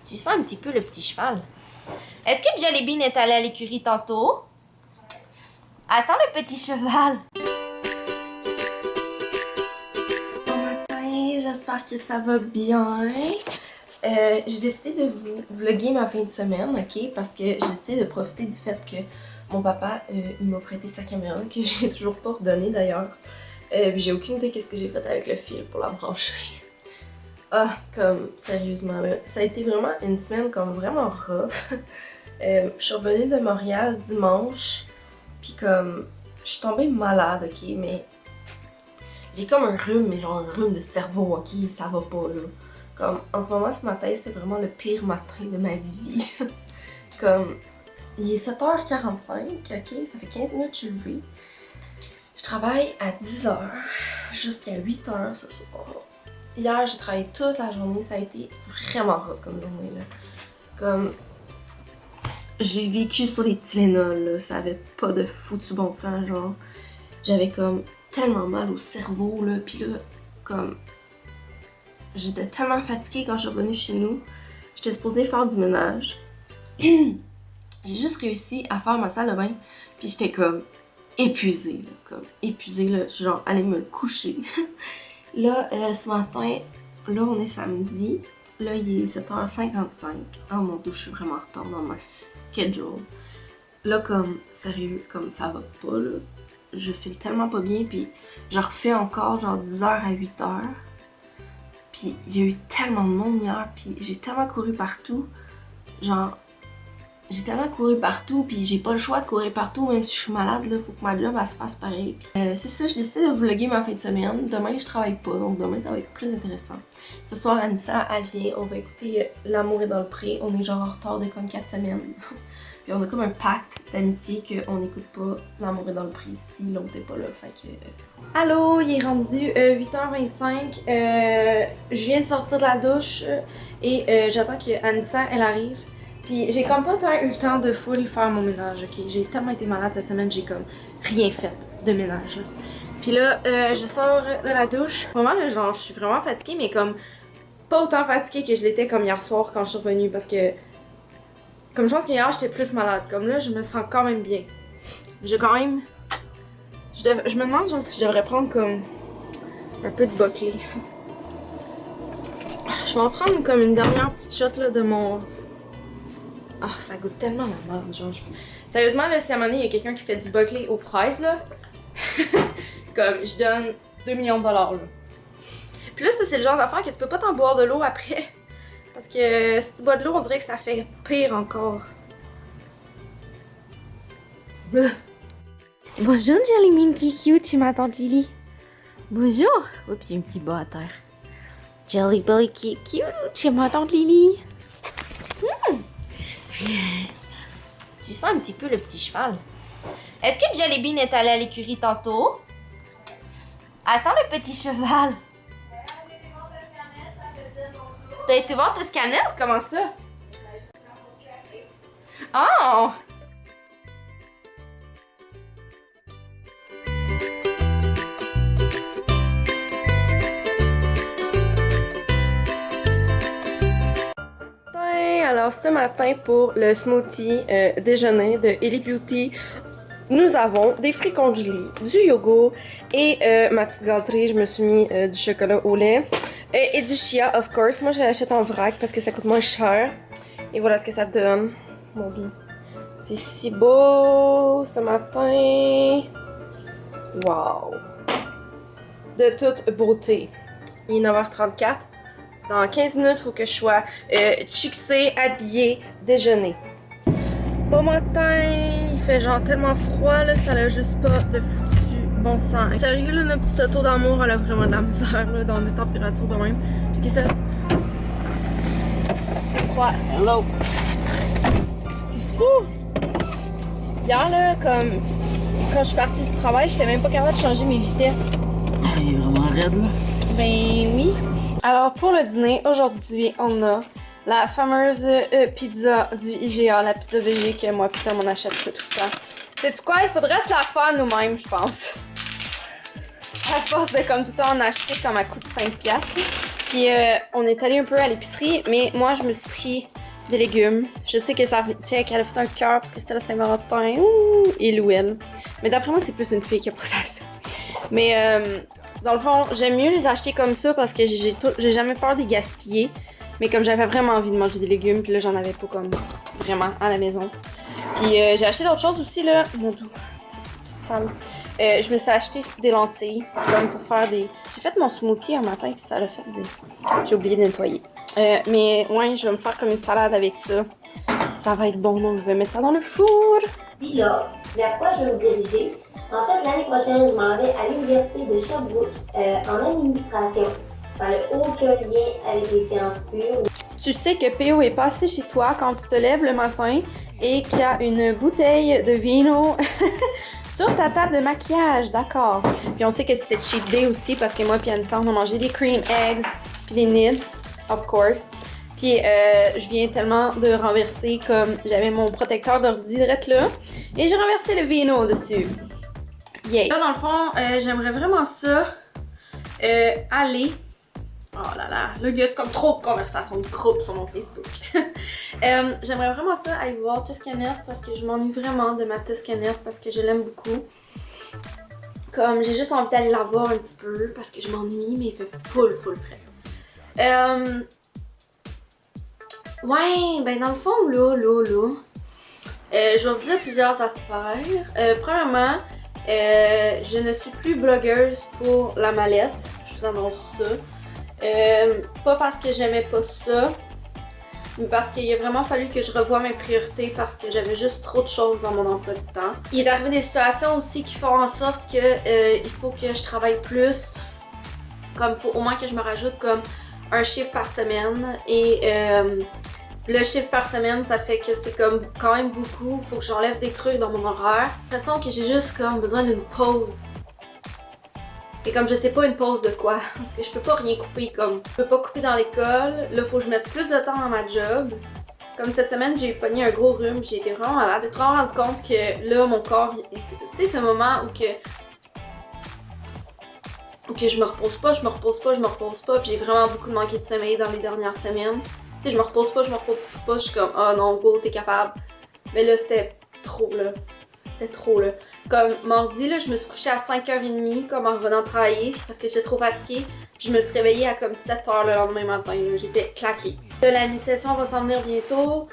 Tu sens un petit peu le petit cheval. Est-ce que Jelly Bean est allée à l'écurie tantôt? Elle sent le petit cheval. Bon matin, j'espère que ça va bien. J'ai décidé de vous vlogger ma fin de semaine, ok? Parce que j'ai décidé de profiter du fait que mon papa, il m'a prêté sa caméra, que j'ai toujours pas redonnée d'ailleurs. Puis j'ai aucune idée de ce que j'ai fait avec le fil pour la brancher. Ah, comme, sérieusement là, ça a été vraiment une semaine comme vraiment rough. Je suis revenue de Montréal dimanche, puis comme, je suis tombée malade, ok? Mais j'ai comme un rhume, mais genre un rhume de cerveau, ok? Ça va pas là. Comme, en ce moment, ce matin, c'est vraiment le pire matin de ma vie. Comme, il est 7h45, ok? Ça fait 15 minutes que je suis levée. Je travaille à 10h jusqu'à 8h ce soir. Hier, j'ai travaillé toute la journée. Ça a été vraiment rough comme journée, là. Comme, j'ai vécu sur les Tylenol, là. Ça avait pas de foutu bon sens, genre. J'avais comme tellement mal au cerveau, là. Puis là, comme, j'étais tellement fatiguée quand je suis revenue chez nous. J'étais supposée faire du ménage. J'ai juste réussi à faire ma salle de bain. Puis j'étais comme épuisée, là. Comme épuisée, là. Je suis genre allée me coucher. Là, ce matin, là, on est samedi. Là, il est 7h55. Oh mon Dieu, je suis vraiment en retard dans ma schedule. Là, comme, sérieux, comme ça va pas, là. Je file tellement pas bien, puis je refais encore genre 10h à 8h. Puis il y a eu tellement de monde hier, puis j'ai tellement couru partout. Genre, j'ai tellement couru partout, puis j'ai pas le choix de courir partout, même si je suis malade, là, faut que ma job, elle se fasse pareil. C'est ça, je décide de vlogger ma fin de semaine. Demain, je travaille pas, donc demain, ça va être plus intéressant. Ce soir, Anissa, elle vient, on va écouter L'amour est dans le pré. On est genre en retard de comme 4 semaines. Puis on a comme un pacte d'amitié qu'on n'écoute pas L'amour est dans le pré si l'autre est pas là, fait que... Allô, il est rendu 8h25. Je viens de sortir de la douche et j'attends que Anissa, elle arrive. Puis j'ai comme pas tant eu le temps de full faire mon ménage, ok? J'ai tellement été malade cette semaine, j'ai comme rien fait de ménage. Là. Puis là, je sors de la douche. Vraiment, là, genre, je suis vraiment fatiguée, mais comme pas autant fatiguée que je l'étais comme hier soir quand je suis revenue, parce que comme je pense qu'hier, j'étais plus malade. Comme là, je me sens quand même bien. J'ai quand même... Je me demande genre, si je devrais prendre comme un peu de Buckley. Je vais en prendre comme une dernière petite shot là, de mon... Ah, oh, ça goûte tellement la merde, genre. Sérieusement, là, si à un moment donné, il y a quelqu'un qui fait du Buckley aux fraises, là, comme, je donne 2 millions de dollars, là. Puis là, ça, c'est le genre d'affaire que tu peux pas t'en boire de l'eau après. Parce que si tu bois de l'eau, on dirait que ça fait pire encore. Bonjour, Jelly Bean qui est cute, chez ma tante Lily. Bonjour. Oups, il y a un petit bas à terre. Jelly Belly qui est cute, chez ma tante Lily. Tu sens un petit peu le petit cheval. Est-ce que Jelly Bean est allée à l'écurie tantôt? Elle sent le petit cheval. T'as été voir tes scanettes? Comment ça? Oh! Alors ce matin pour le smoothie déjeuner de Ellie Beauty, nous avons des fruits congelés, du yogourt et ma petite gâterie, je me suis mis du chocolat au lait et du chia of course. Moi je l'achète en vrac parce que ça coûte moins cher. Et voilà ce que ça donne. Mon Dieu. C'est si beau ce matin. Wow. De toute beauté. Il est 9h34. Dans 15 minutes, il faut que je sois chixée, habillée, déjeuner. Bon matin, il fait genre tellement froid, là, ça n'a juste pas de foutu bon sens. Sérieux, là, notre petite auto d'amour, elle a vraiment de la misère là, dans des températures de même. Checkez ça. C'est froid. Hello. C'est fou! Hier, là, comme quand je suis partie du travail, j'étais même pas capable de changer mes vitesses. Il est vraiment raide, là. Ben oui. Alors pour le dîner, aujourd'hui, on a la fameuse pizza du IGA, la pizza végé que moi putain on achète tout le temps. Sais-tu quoi? Il faudrait se la faire nous-mêmes, je pense. À force de comme tout le temps en acheter comme à coût de 5$. Puis on est allé un peu à l'épicerie, mais moi je me suis pris des légumes. Je sais que ça check, elle a fait un cœur parce que c'était la Saint-Valentin. Ouh, et Louelle. Mais d'après moi, c'est plus une fille qui a pensé à ça. Mais dans le fond, j'aime mieux les acheter comme ça parce que j'ai jamais peur de les gaspiller. Mais comme j'avais vraiment envie de manger des légumes, puis là, j'en avais pas comme vraiment à la maison. Puis j'ai acheté d'autres choses aussi, là. Mon doux, c'est tout sale. Je me suis acheté des lentilles, comme pour faire des... J'ai fait mon smoothie un matin, puis ça l'a fait des... J'ai oublié de nettoyer. Mais ouais, je vais me faire comme une salade avec ça. Ça va être bon, donc je vais mettre ça dans le four. Puis là, vers quoi je vais me diriger? En fait, l'année prochaine, je m'en vais à l'Université de Sherbrooke en administration. Ça n'a aucun lien avec les sciences pures. Tu sais que P.O. est passé chez toi quand tu te lèves le matin et qu'il y a une bouteille de vino sur ta table de maquillage, d'accord. Puis on sait que c'était cheat day aussi parce que moi et Anissa, on a mangé des cream eggs puis des nibs, of course. Puis je viens tellement de renverser comme j'avais mon protecteur d'ordi direct là et j'ai renversé le vino dessus. Yeah. Là dans le fond, j'aimerais vraiment ça aller... Oh là là, là il y a comme trop de conversations de groupe sur mon Facebook. J'aimerais vraiment ça aller voir Toscanette parce que je m'ennuie vraiment de ma Toscanette parce que je l'aime beaucoup. Comme j'ai juste envie d'aller la voir un petit peu parce que je m'ennuie mais il fait full frais. Ouais, ben dans le fond là, je vais vous dire plusieurs affaires. Premièrement, je ne suis plus blogueuse pour la mallette, je vous annonce ça. Pas parce que j'aimais pas ça, mais parce qu'il a vraiment fallu que je revoie mes priorités parce que j'avais juste trop de choses dans mon emploi du temps. Il est arrivé des situations aussi qui font en sorte que il faut que je travaille plus, comme il faut au moins que je me rajoute comme un chiffre par semaine et le chiffre par semaine ça fait que c'est comme quand même beaucoup, il faut que j'enlève des trucs dans mon horaire. J'ai l'impression que j'ai juste comme besoin d'une pause. Et comme je sais pas une pause de quoi, parce que je peux pas rien couper, comme je peux pas couper dans l'école, là faut que je mette plus de temps dans ma job. Comme cette semaine j'ai pogné un gros rhume, j'ai été vraiment malade, j'ai vraiment rendu compte que là mon corps, tu sais ce moment où que je me repose pas, puis j'ai vraiment beaucoup manqué de sommeil dans les dernières semaines. Tu sais je me repose pas, je suis comme oh non go t'es capable. Mais là c'était trop là. Comme mardi, là, je me suis couchée à 5h30 comme en revenant travailler parce que j'étais trop fatiguée. Puis je me suis réveillée à comme 7h le lendemain matin. J'étais claquée. Là, la mi-session va s'en venir bientôt.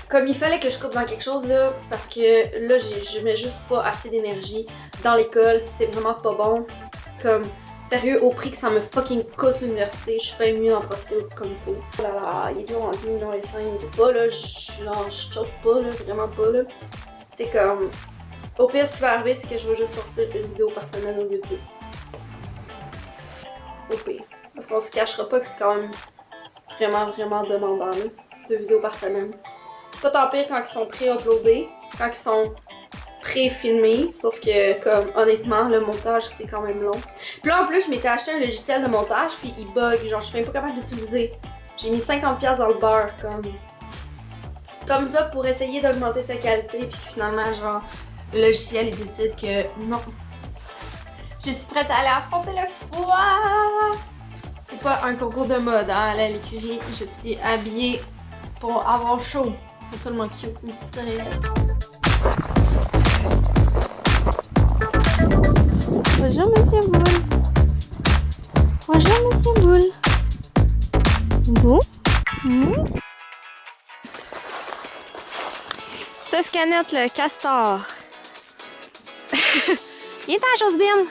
Comme il fallait que je coupe dans quelque chose là parce que là, je mets juste pas assez d'énergie dans l'école puis c'est vraiment pas bon. Comme, sérieux, au prix que ça me fucking coûte l'université, je suis pas mieux d'en profiter comme il faut. Oh là là, il est déjà rendu dans les 5. Pas là, je choque pas là, vraiment pas là. C'est comme... Au pire, ce qui va arriver, c'est que je vais juste sortir une vidéo par semaine au lieu de 2. Au pire. Parce qu'on se cachera pas que c'est quand même vraiment demandant, là. 2 vidéos par semaine. C'est pas tant pire quand ils sont pré-uploadés, quand ils sont pré-filmés, sauf que, comme, honnêtement, le montage, c'est quand même long. Puis là, en plus, je m'étais acheté un logiciel de montage, puis il bug. Genre, je suis même pas capable d'utiliser. J'ai mis 50$ dans le beurre, comme ça pour essayer d'augmenter sa qualité, puis finalement, genre, le logiciel, il décide que non. Je suis prête à aller affronter le froid! C'est pas un concours de mode, hein, à l'écurie. Je suis habillée pour avoir chaud. C'est tellement cute, mes petites oreillettes. Bonjour, Monsieur Boule. Bonjour, Monsieur Boule. Vous? Toscanette, le castor. Viens-t'en, Josebine.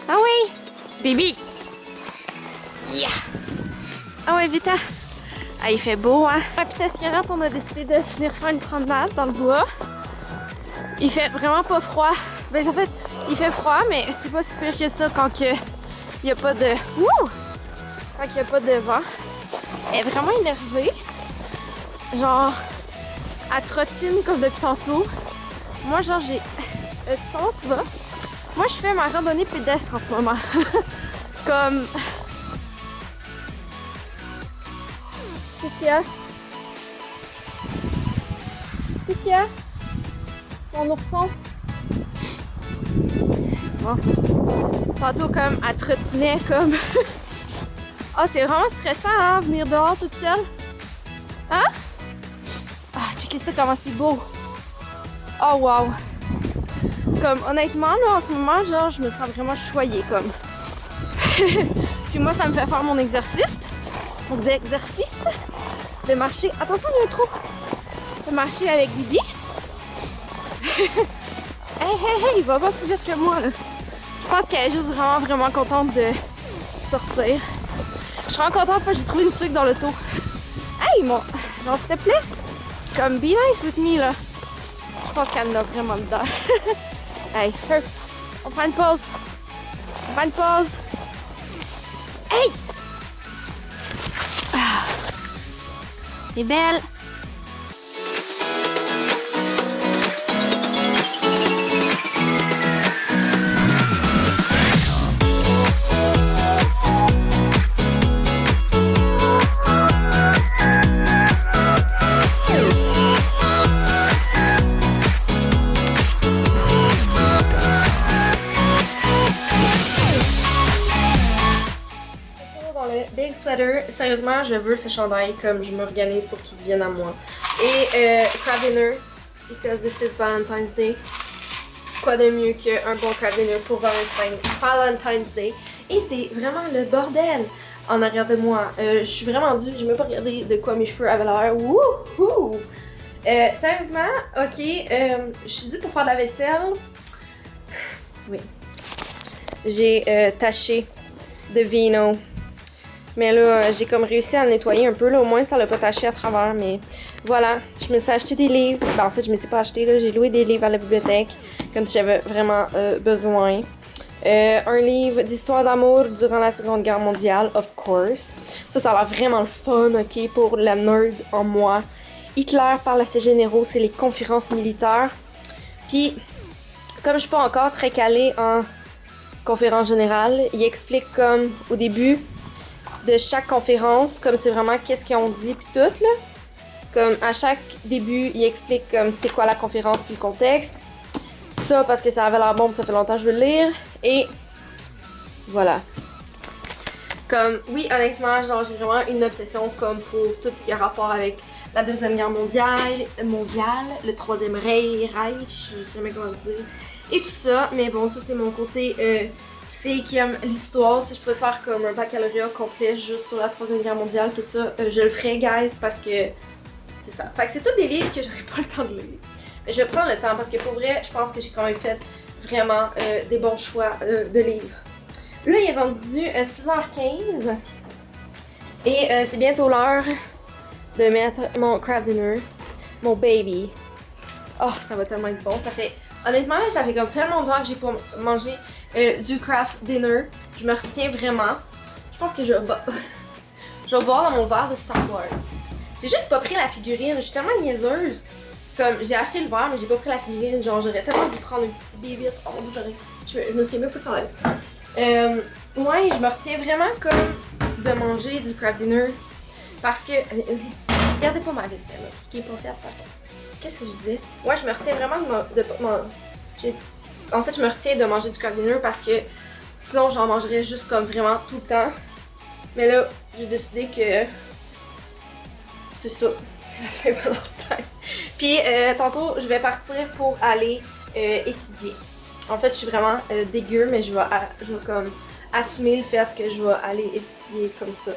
Ah oui, baby. Yeah. Ah ouais, vite. Ah, il fait beau, hein. Ah, puis Toscanette, on a décidé de venir faire une promenade dans le bois. Il fait vraiment pas froid. Ben, en fait, il fait froid, mais c'est pas si pire que ça quand il y a pas de... Wouh! Quand il y a pas de vent. Elle est vraiment énervée. Genre... Elle trottine comme depuis tantôt. Moi, genre, j'ai... comment tu vas? Moi, je fais ma randonnée pédestre en ce moment. Comme... Qu'est-ce qu'il y a? Qu'est-ce qu'il y a? Mon ourson? Oh, tantôt, comme, elle trottinait comme... Oh, c'est vraiment stressant, hein, venir dehors toute seule. Hein? Ah, checkez ça comment c'est beau! Oh wow! Comme honnêtement là en ce moment, genre je me sens vraiment choyée comme. Puis moi ça me fait faire mon exercice. Mon exercice de marcher. Attention, il y a un trou! De marcher avec Bibi. Hey, il va pas plus vite que moi là. Je pense qu'elle est juste vraiment contente de sortir. Je suis vraiment contente parce que j'ai trouvé une truc dans l'auto. Hey, mon... Genre, s'il te plaît, comme be nice with me, là. Je pense qu'elle en a vraiment dedans. Hey, on prend une pause. On prend une pause. Hey! Ah. T'es belle. Big sweater, sérieusement je veux ce chandail comme je m'organise pour qu'il vienne à moi. Et craft dinner, because this is Valentine's Day. Quoi de mieux qu'un bon craft dinner pour Valentine's Day. Et c'est vraiment le bordel en arrière de moi. Je suis vraiment due, j'ai même pas regardé de quoi mes cheveux avaient l'air. Wouhou! Sérieusement, ok, je suis due pour faire de la vaisselle. Oui. J'ai taché de vino. Mais là, j'ai comme réussi à le nettoyer un peu, là, au moins ça l'a pas taché à travers, mais voilà, je me suis acheté des livres. Ben, en fait, je me suis pas acheté, là, j'ai loué des livres à la bibliothèque, comme j'avais vraiment besoin. Un livre d'histoire d'amour durant la Seconde Guerre mondiale, of course. Ça a l'air vraiment le fun, ok, pour la nerd en moi. Hitler parle à ses généraux, c'est les conférences militaires. Puis, comme je suis pas encore très calée en conférence générale, il explique comme au début de chaque conférence, comme c'est vraiment qu'est-ce qu'ils ont dit puis tout là. Comme à chaque début, il explique comme c'est quoi la conférence puis le contexte. Ça parce que ça avait l'air bon, ça fait longtemps que je veux le lire. Et voilà. Comme oui, honnêtement, genre j'ai vraiment une obsession comme pour tout ce qui a rapport avec la Deuxième Guerre mondiale, le Troisième Reich, je sais jamais comment le dire, et tout ça. Mais bon, ça c'est mon côté fille qui aime l'histoire. Si je pouvais faire comme un baccalauréat complet juste sur la Troisième Guerre mondiale, tout ça, je le ferais, guys, parce que c'est ça. Fait que c'est tous des livres que j'aurais pas le temps de lire. Mais je vais prendre le temps parce que pour vrai, je pense que j'ai quand même fait vraiment des bons choix de livres. Là, il est rendu 6h15 et c'est bientôt l'heure de mettre mon craft dinner, mon baby. Oh, ça va tellement être bon. Ça fait, honnêtement, là, ça fait comme tellement longtemps que j'ai pas mangé du craft dinner. Je me retiens vraiment. Je pense que je vais boire dans mon verre de Star Wars. J'ai juste pas pris la figurine. Je suis tellement niaiseuse. Comme, j'ai acheté le verre, mais j'ai pas pris la figurine. Genre, j'aurais tellement dû prendre une petite bébite. Oh, je me suis même pas sur la vie. Ouais, je me retiens vraiment comme de manger du craft dinner. Parce que, regardez pas ma vaisselle, là, qui est pas faite. Qu'est-ce que je disais? Ouais, je me retiens vraiment de manger. En fait, je me retiens de manger du craft dinner parce que sinon, j'en mangerais juste comme vraiment tout le temps. Mais là, j'ai décidé que c'est ça. C'est la Saint-Valentin. Puis, tantôt, je vais partir pour aller étudier. En fait, je suis vraiment dégueu, mais je vais comme assumer le fait que je vais aller étudier comme ça.